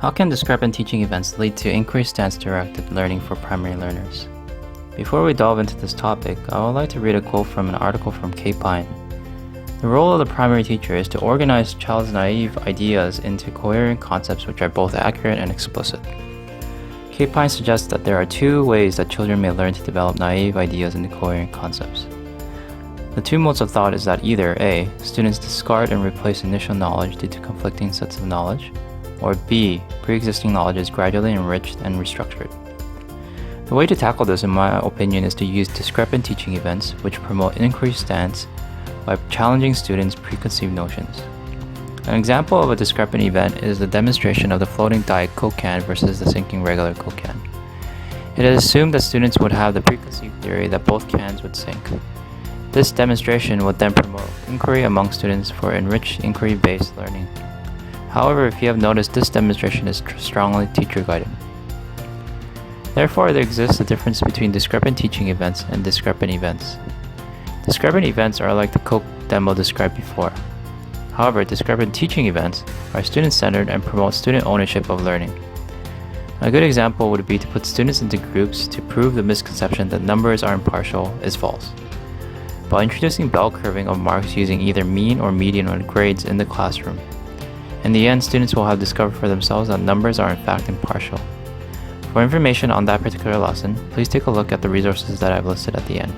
How can discrepant teaching events lead to increased stance-directed learning for primary learners? Before we delve into this topic, I would like to read a quote from an article from K. Pine. The role of the primary teacher is to organize child's naive ideas into coherent concepts which are both accurate and explicit. K. Pine suggests that there are two ways that children may learn to develop naive ideas into coherent concepts. The two modes of thought is that either A. Students discard and replace initial knowledge due to conflicting sets of knowledge, or B. Pre-existing knowledge is gradually enriched and restructured. The way to tackle this, in my opinion, is to use discrepant teaching events which promote increased stance by challenging students' preconceived notions. An example of a discrepant event is the demonstration of the floating Diet Coke can versus the sinking regular Coke can. It is assumed that students would have the preconceived theory that both cans would sink. This demonstration would then promote inquiry among students for enriched inquiry-based learning. However, if you have noticed, this demonstration is strongly teacher-guided. Therefore, there exists a difference between discrepant teaching events and discrepant events. Discrepant events are like the Coke demo described before. However, discrepant teaching events are student-centered and promote student ownership of learning. A good example would be to put students into groups to prove the misconception that numbers are impartial is false. By introducing bell curving of marks using either mean or median grades in the classroom. In the end, students will have discovered for themselves that numbers are in fact impartial. For information on that particular lesson, please take a look at the resources that I've listed at the end.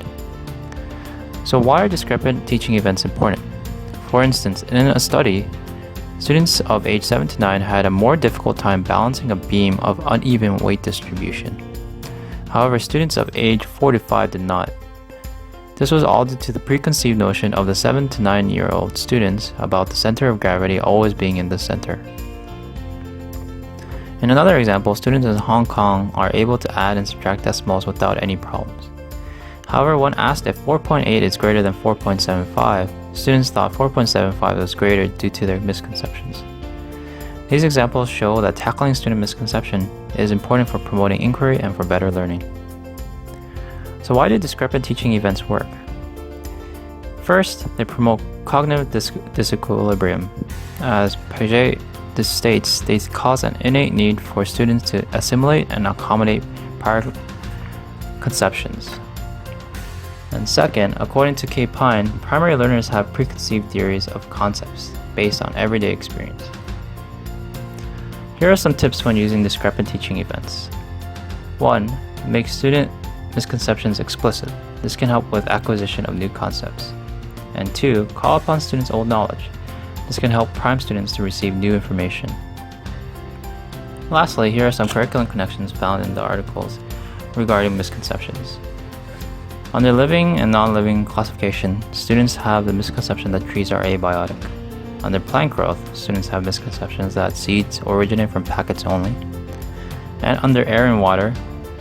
So why are discrepant teaching events important? For instance, in a study, students of age 7 to 9 had a more difficult time balancing a beam of uneven weight distribution. However, students of age 4 to 5 did not. This was all due to the preconceived notion of the 7 to 9-year-old students about the center of gravity always being in the center. In another example, students in Hong Kong are able to add and subtract decimals without any problems. However, when asked if 4.8 is greater than 4.75, students thought 4.75 was greater due to their misconceptions. These examples show that tackling student misconception is important for promoting inquiry and for better learning. So why do discrepant teaching events work? First, they promote cognitive disequilibrium. As Piaget states, they cause an innate need for students to assimilate and accommodate prior conceptions. And second, according to K. Pine, primary learners have preconceived theories of concepts based on everyday experience. Here are some tips when using discrepant teaching events. 1. Make student misconceptions explicit. This can help with acquisition of new concepts. And 2. Call upon students' old knowledge. This can help prime students to receive new information. Lastly, here are some curriculum connections found in the articles regarding misconceptions. Under living and non-living classification, students have the misconception that trees are abiotic. Under plant growth, students have misconceptions that seeds originate from packets only. And under air and water,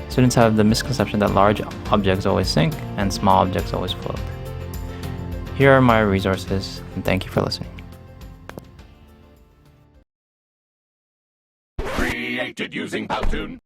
students have the misconception that large objects always sink and small objects always float. Here are my resources, and thank you for listening. Created using Powtoon.